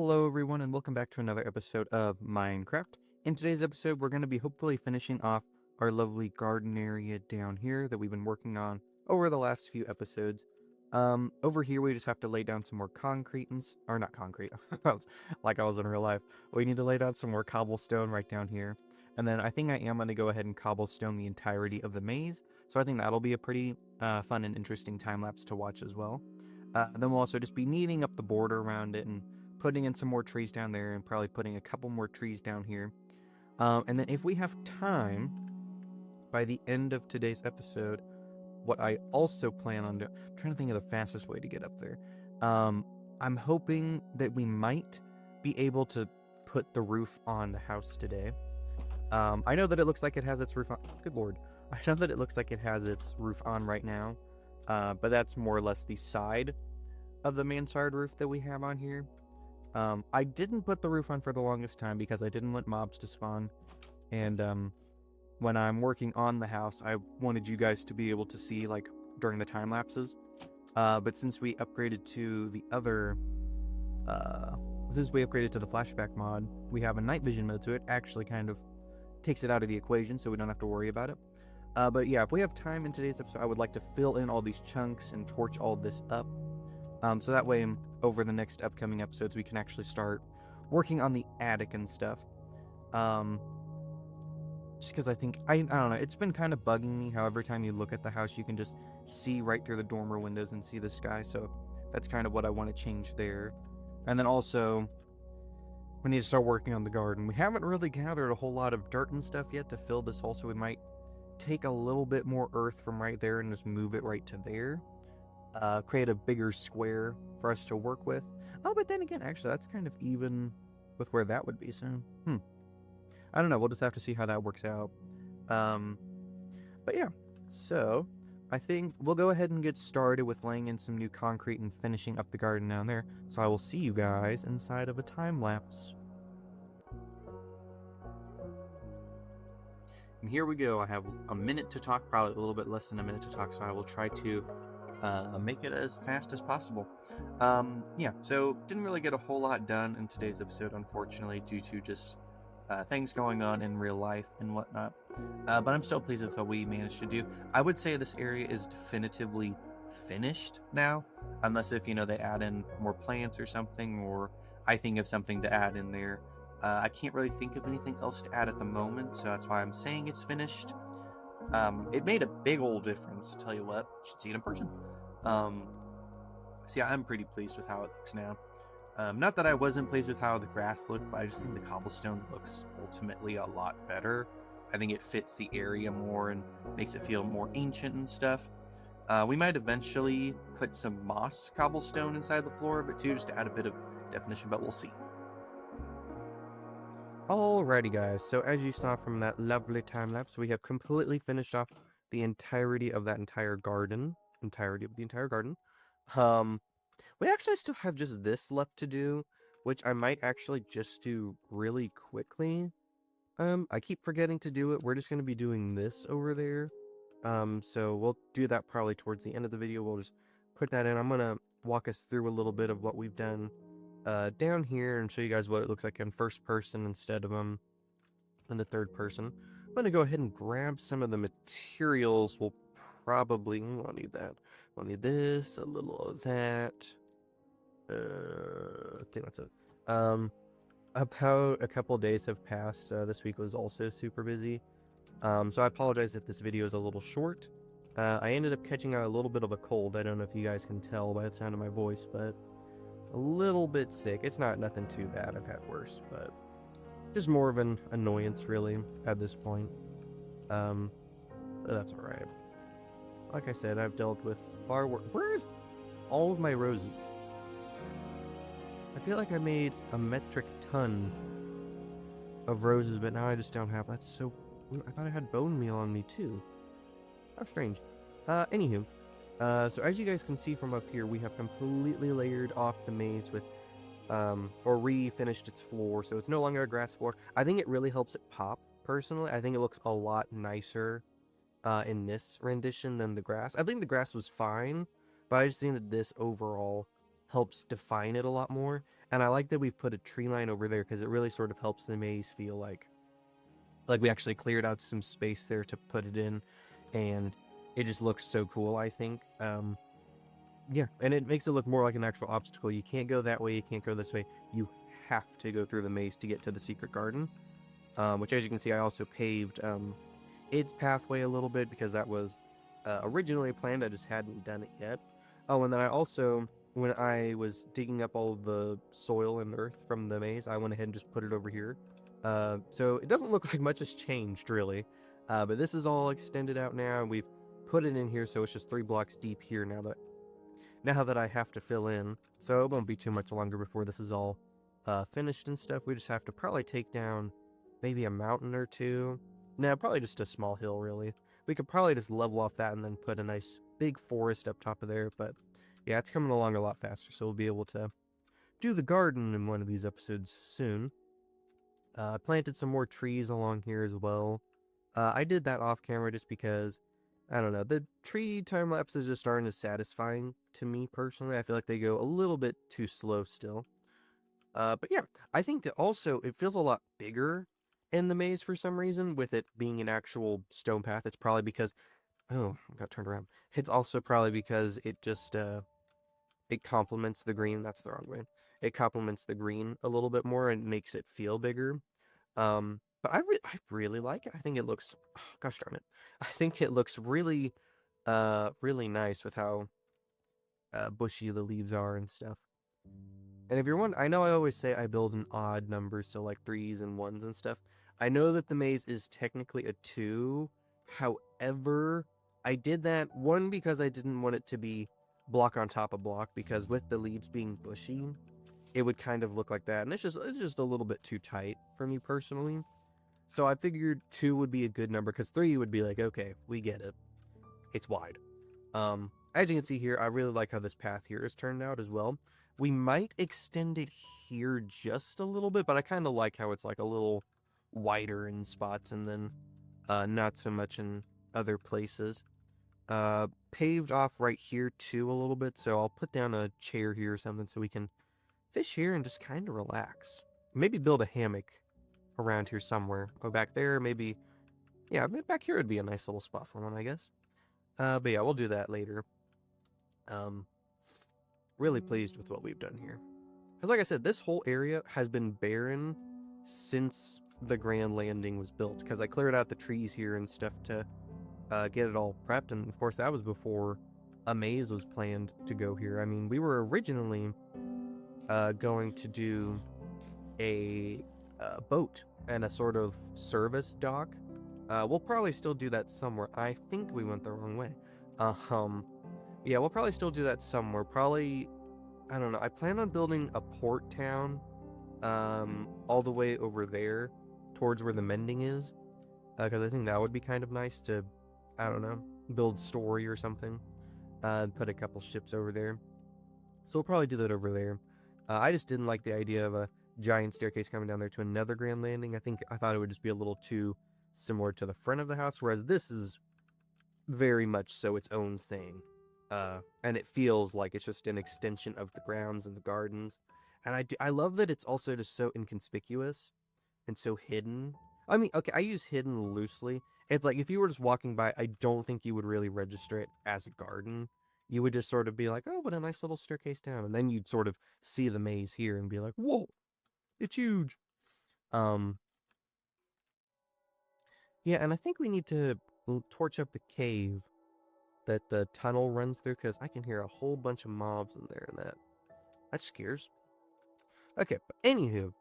Hello everyone and welcome back to another episode of Minecraft. In today's episode we're going to be hopefully finishing off our lovely garden area down here that we've been working on over the last few episodes. Over here we just have to lay down some more concrete or not concrete, like I was in real life. We need to lay down some more cobblestone right down here. And then I think I am going to go ahead and cobblestone the entirety of the maze. So I think that'll be a pretty fun and interesting time-lapse to watch as well. Then we'll also just be kneading up the border around it and putting in some more trees down there and probably putting a couple more trees down here. And then if we have time, by the end of today's episode, what I also plan on doing, I'm trying to think of the fastest way to get up there. I'm hoping that we might be able to put the roof on the house today. I know that it looks like it has its roof on. Good lord. I know that it looks like it has its roof on right now. But that's more or less the side of the mansard roof that we have on here. I didn't put the roof on for the longest time because I didn't want mobs to spawn. And when I'm working on the house, I wanted you guys to be able to see, like, during the time lapses. But since we upgraded to the other, since we upgraded to the flashback mod, we have a night vision mode, so it actually kind of takes it out of the equation, so we don't have to worry about it. But yeah, if we have time in today's episode, I would like to fill in all these chunks and torch all this up. So that way, over the next upcoming episodes, we can actually start working on the attic and stuff. Just because I think, I don't know, it's been kind of bugging me how every time you look at the house, you can just see right through the dormer windows and see the sky. So that's kind of what I want to change there. And then also, we need to start working on the garden. We haven't really gathered a whole lot of dirt and stuff yet to fill this hole, so we might take a little bit more earth from right there and just move it right to there. Create a bigger square for us to work with. Oh, but then again, actually, that's kind of even with where that would be, so, I don't know, we'll just have to see how that works out. But yeah, so I think we'll go ahead and get started with laying in some new concrete and finishing up the garden down there. So I will see you guys inside of a time lapse. And here we go. I have a minute to talk, probably a little bit less than a minute to talk, so I will try to make it as fast as possible. Yeah, so didn't really get a whole lot done in today's episode, unfortunately, due to just things going on in real life and whatnot. But I'm still pleased with what we managed to do. I would say this area is definitively finished now, unless if, they add in more plants or something, or I think of something to add in there. I can't really think of anything else to add at the moment, so that's why I'm saying it's finished. It made a big old difference, I'll tell you what. You should see it in person. So yeah, I'm pretty pleased with how it looks now. Not that I wasn't pleased with how the grass looked, but I just think the cobblestone looks ultimately a lot better. I think it fits the area more and makes it feel more ancient and stuff. We might eventually put some moss cobblestone inside the floor of it too, just to add a bit of definition, but we'll see. Alrighty guys, so as you saw from that lovely time lapse, we have completely finished off the entirety of that entire garden. We actually still have just this left to do, which I might actually just do really quickly. I keep forgetting to do it. We're just going to be doing this over there. So we'll do that probably towards the end of the video. We'll just put that in. I'm going to walk us through a little bit of what we've done down here and show you guys what it looks like in first person instead of in the third person. I'm going to go ahead and grab some of the materials. We'll probably, I'll need that. I'll need this, a little of that. I think that's it. About a couple days have passed. This week was also super busy. So I apologize if this video is a little short. I ended up catching a little bit of a cold. I don't know if you guys can tell by the sound of my voice, but a little bit sick. It's not nothing too bad. I've had worse, but just more of an annoyance really at this point. But that's alright. Like I said, I've dealt with far worse. Where's all of my roses? I feel like I made a metric ton of roses, but now I just don't have. That's so. I thought I had bone meal on me too. How strange. Anywho, so as you guys can see from up here, we have completely layered off the maze with, or refinished its floor, so it's no longer a grass floor. I think it really helps it pop. Personally, I think it looks a lot nicer in this rendition than the grass. I think the grass was fine, but I just think that this overall helps define it a lot more. And I like that we've put a tree line over there because it really sort of helps the maze feel like we actually cleared out some space there to put it in, and it just looks so cool, I think. Yeah, and it makes it look more like an actual obstacle. You can't go that way, you can't go this way. You have to go through the maze to get to the secret garden, which, as you can see, I also paved its pathway a little bit because that was originally planned. I just hadn't done it yet. Oh, and then I also, when I was digging up all the soil and earth from the maze, I went ahead and just put it over here. So it doesn't look like much has changed, really. But this is all extended out now, and we've put it in here, so it's just 3 blocks deep here now that I have to fill in. So it won't be too much longer before this is all finished and stuff. We just have to probably take down maybe a mountain or two. No, probably just a small hill, really. We could probably just level off that and then put a nice big forest up top of there. But yeah, it's coming along a lot faster, so we'll be able to do the garden in one of these episodes soon. I planted some more trees along here as well. I did that off camera just because, I don't know, the tree time lapses just aren't as satisfying to me personally. I feel like they go a little bit too slow still. But yeah, I think that also it feels a lot bigger in the maze for some reason, with it being an actual stone path. It's probably because, oh, I got turned around. It's also probably because it just it complements the green. That's the wrong way. It complements the green a little bit more and makes it feel bigger. But I really like it. I think it looks, oh, gosh darn it. I think it looks really really nice with how bushy the leaves are and stuff. And if you're wondering, I know I always say I build in odd numbers, so like 3s and 1s and stuff. I know that the maze is technically a 2. However, I did that, one, because I didn't want it to be block on top of block, because with the leaves being bushy, it would kind of look like that. And it's just a little bit too tight for me personally. So I figured 2 would be a good number, because 3 would be like, okay, we get it. It's wide. As you can see here, I really like how this path here is turned out as well. We might extend it here just a little bit, but I kind of like how it's like a little wider in spots and then not so much in other places. Paved off right here too a little bit, so I'll put down a chair here or something so we can fish here and just kind of relax. Maybe build a hammock around here somewhere. Go back there, maybe. Yeah, back here would be a nice little spot for one, I guess. But yeah, we'll do that later. Really pleased with what we've done here. Because like I said, this whole area has been barren since the Grand Landing was built. Because I cleared out the trees here and stuff to get it all prepped. And of course, that was before a maze was planned to go here. I mean, we were originally going to do a boat and a sort of service dock. We'll probably still do that somewhere. I think we went the wrong way. Yeah, we'll probably still do that somewhere. Probably, I don't know. I plan on building a port town all the way over there towards where the mending is. Because I think that would be kind of nice to, I don't know, build story or something. Put a couple ships over there. So we'll probably do that over there. I just didn't like the idea of a giant staircase coming down there to another grand landing. I thought it would just be a little too similar to the front of the house, whereas this is very much so its own thing. And it feels like it's just an extension of the grounds and the gardens. And I love that it's also just so inconspicuous and so hidden. I mean, okay, I use hidden loosely. It's like if you were just walking by, I don't think you would really register it as a garden. You would just sort of be like, oh, what a nice little staircase down. And then you'd sort of see the maze here and be like, whoa, it's huge. Yeah, and I think we need to torch up the cave that the tunnel runs through, because I can hear a whole bunch of mobs in there, and that scares me. Okay, but anywho,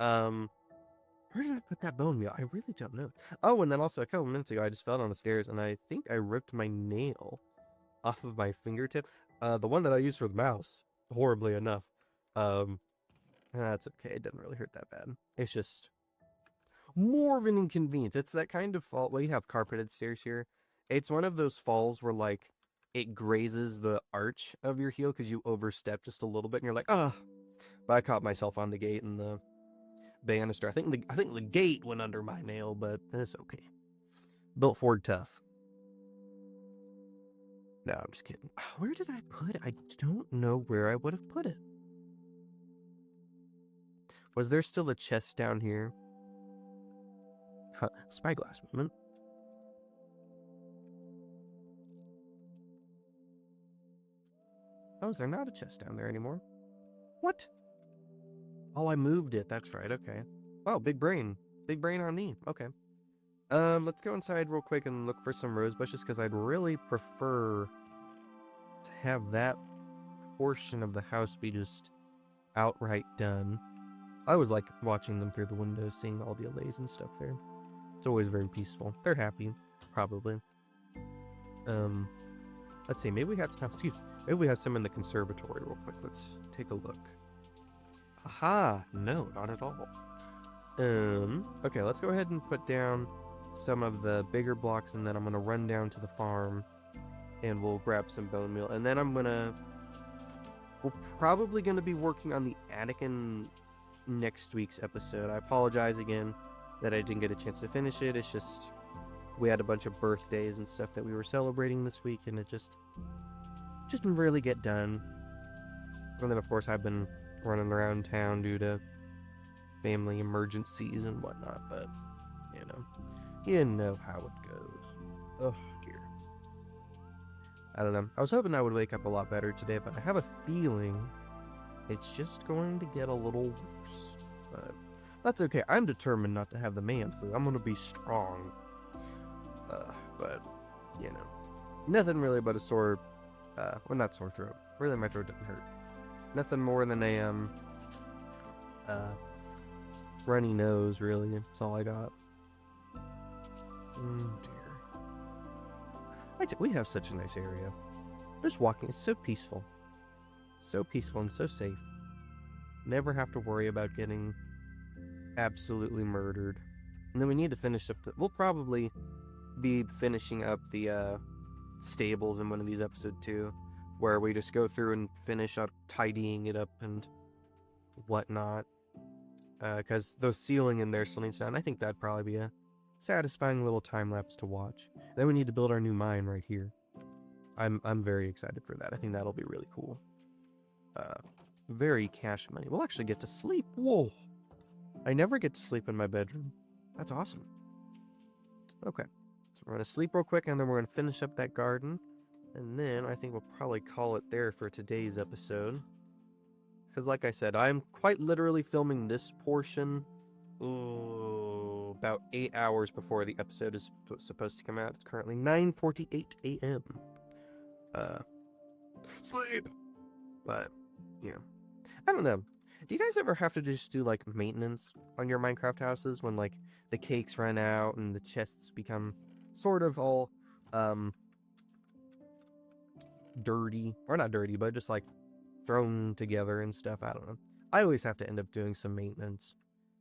where did I put that bone meal? I really don't know. Oh, and then also a couple minutes ago, I just fell down the stairs, and I think I ripped my nail off of my fingertip. The one that I used for the mouse, horribly enough. That's okay. It didn't really hurt that bad. It's just more of an inconvenience. It's that kind of fall. Well, you have carpeted stairs here. It's one of those falls where, like, it grazes the arch of your heel because you overstep just a little bit, and you're like, ah. But I caught myself on the gate and the banister. I think the gate went under my nail, but it's okay. Built Ford tough. No, I'm just kidding. Where did I put it? I don't know where I would have put it. Was there still a chest down here? Huh. Spyglass moment. Oh, is there not a chest down there anymore? What? Oh, I moved it. That's right. Okay. Wow, big brain. Big brain on me. Okay. Let's go inside real quick and look for some rose bushes because I'd really prefer to have that portion of the house be just outright done. I always like watching them through the windows, seeing all the allays and stuff there. It's always very peaceful. They're happy, probably. Let's see. Maybe we had some. Excuse me. Maybe we have some in the conservatory real quick. Let's take a look. Aha! No, not at all. Okay, let's go ahead and put down some of the bigger blocks, and then I'm gonna run down to the farm, and we'll grab some bone meal, and then we're probably gonna be working on the attic in next week's episode. I apologize again that I didn't get a chance to finish it. It's just we had a bunch of birthdays and stuff that we were celebrating this week, and it just didn't really get done. And then of course I've been running around town due to family emergencies and whatnot, but you know how it goes. Oh dear. I don't know. I was hoping I would wake up a lot better today, but I have a feeling it's just going to get a little worse. But that's okay. I'm determined not to have the man flu. I'm going to be strong. But nothing really but a sore, well, not sore throat. Really, my throat didn't hurt. Nothing more than a runny nose, really. That's all I got. Dear. We have such a nice area. Just walking is so peaceful. So peaceful and so safe. Never have to worry about getting absolutely murdered. And then we need to finish up we'll probably be finishing up the stables in one of these episodes too, where we just go through and finish up tidying it up and whatnot. Because the ceiling in there still needs done. I think that'd probably be a satisfying little time lapse to watch. Then we need to build our new mine right here. I'm very excited for that. I think that'll be really cool. Very cash money. We'll actually get to sleep. Whoa! I never get to sleep in my bedroom. That's awesome. Okay, so we're gonna sleep real quick, and then we're gonna finish up that garden, and then I think we'll probably call it there for today's episode. Because like I said, I'm quite literally filming this portion about 8 hours before the episode is supposed to come out. It's currently 9:48 a.m. Sleep! But, I don't know. Do you guys ever have to just do, like, maintenance on your Minecraft houses when, like, the cakes run out and the chests become sort of all, dirty? Or not dirty, but just, like, thrown together and stuff. I don't know. I always have to end up doing some maintenance.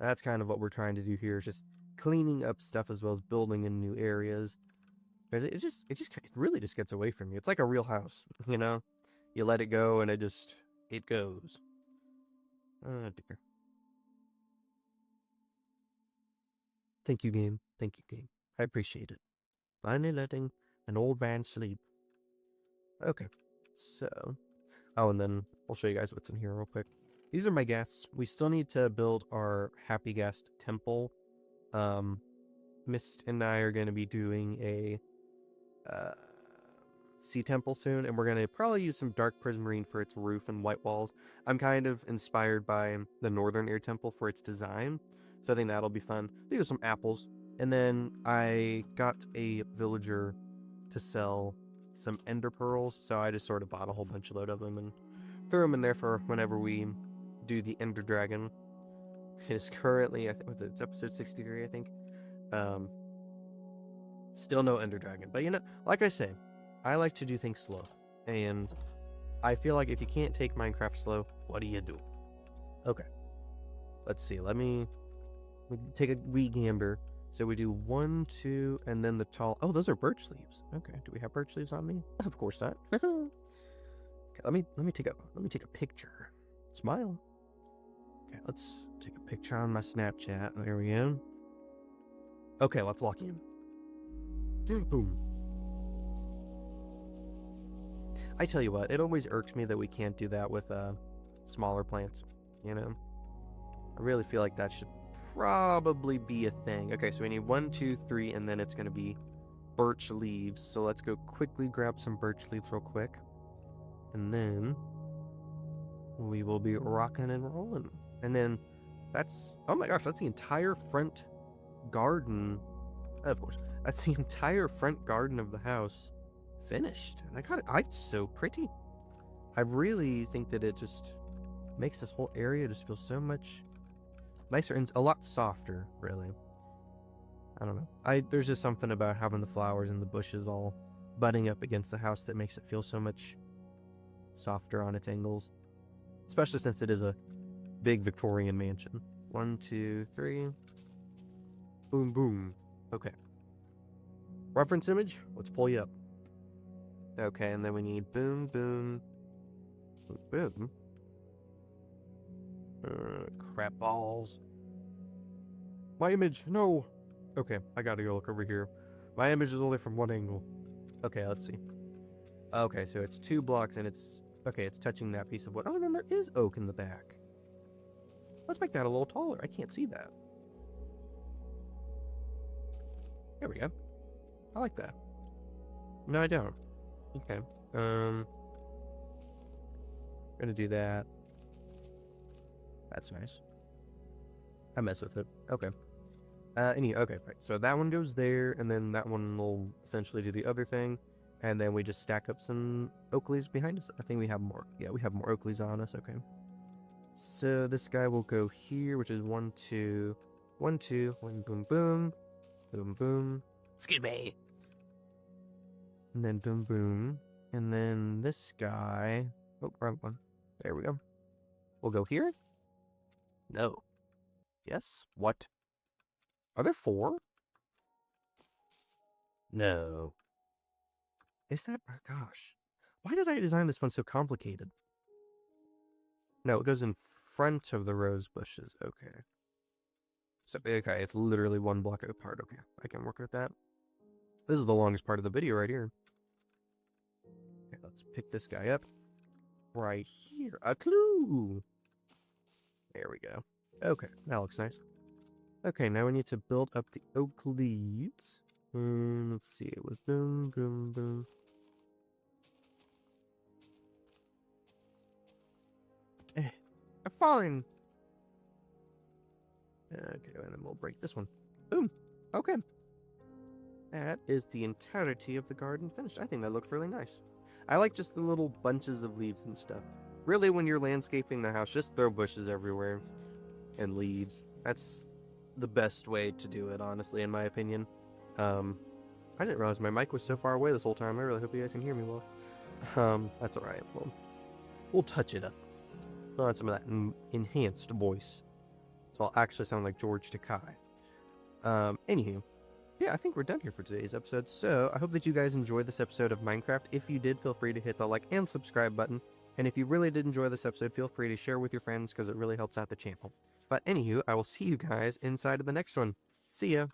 That's kind of what we're trying to do here, is just cleaning up stuff as well as building in new areas. Because it really just gets away from you. It's like a real house, You let it go and it goes. Oh dear. Thank you, game. Thank you, game. I appreciate it. Finally letting an old man sleep. Okay, so... Oh, and then I'll show you guys what's in here real quick. These are my guests. We still need to build our Happy Guest temple. Mist and I are going to be doing a sea temple soon, and we're going to probably use some dark prismarine for its roof and white walls. I'm kind of inspired by the Northern Air Temple for its design, so I think that'll be fun. These are some apples, and then I got a villager to sell some ender pearls, so I just sort of bought a whole bunch of them and threw them in there for whenever we do the ender dragon. It is currently, it's episode 63, I think. Still no ender dragon, but like I say, I like to do things slow, and I feel like if you can't take Minecraft slow, what do you do? Okay, let's see. Let me take a wee gander. So we do 1, 2, and then the tall. Oh, those are birch leaves. Okay, do we have birch leaves on me? Of course not. Okay, let me take a picture. Smile. Okay, let's take a picture on my Snapchat. There we go. Okay, let's lock in. Boom. I tell you what, it always irks me that we can't do that with smaller plants. I really feel like that should probably be a thing. Okay, so we need 1, 2, 3, and then it's going to be birch leaves. So let's go quickly grab some birch leaves real quick. And then we will be rocking and rolling. And then that's, oh my gosh, that's the entire front garden. Of course, that's the entire front garden of the house finished. And it's so pretty. I really think that it just makes this whole area just feel so much nicer and a lot softer, really. I don't know. There's just something about having the flowers and the bushes all butting up against the house that makes it feel so much softer on its angles. Especially since it is a big Victorian mansion. 1, 2, 3. Boom, boom. Okay. Reference image? Let's pull you up. Okay, and then we need boom, boom, boom. Crap balls. My image, no. Okay, I gotta go look over here. My image is only from one angle. Okay, let's see. Okay, so it's 2 blocks and it's touching that piece of wood. Oh, and then there is oak in the back. Let's make that a little taller. I can't see that. There we go. I like that. No, I don't. Okay. Gonna do that. That's nice. I mess with it. Okay. Okay, right. So that one goes there, and then that one will essentially do the other thing, and then we just stack up some oak leaves behind us. I think we have more. Yeah, we have more oak leaves on us. Okay. So this guy will go here, which is 1, 2, 1, 2, 1, boom, boom, boom, boom. Excuse me. And then boom, boom, and then this guy. Oh, wrong one. There we go. We'll go here. No. Yes. What? Are there 4? No. Is that? Oh, gosh. Why did I design this one so complicated? No, it goes in front of the rose bushes. Okay. So, okay, it's literally 1 block apart. Okay, I can work with that. This is the longest part of the video right here. Okay, let's pick this guy up. Right here. A clue! There we go. Okay, that looks nice. Okay, now we need to build up the oak leaves. Let's see, it was boom, boom, boom. I'm falling. Okay, and then we'll break this one. Boom. Okay. That is the entirety of the garden finished. I think that looked really nice. I like just the little bunches of leaves and stuff. Really, when you're landscaping the house, just throw bushes everywhere and leaves. That's the best way to do it, honestly, in my opinion. I didn't realize my mic was so far away this whole time. I really hope you guys can hear me well. That's alright. We'll touch it up. I'll add some of that enhanced voice. So I'll actually sound like George Takei. Anywho. Yeah, I think we're done here for today's episode. So I hope that you guys enjoyed this episode of Minecraft. If you did, feel free to hit the like and subscribe button. And if you really did enjoy this episode, feel free to share with your friends because it really helps out the channel. But anywho, I will see you guys inside of the next one. See ya!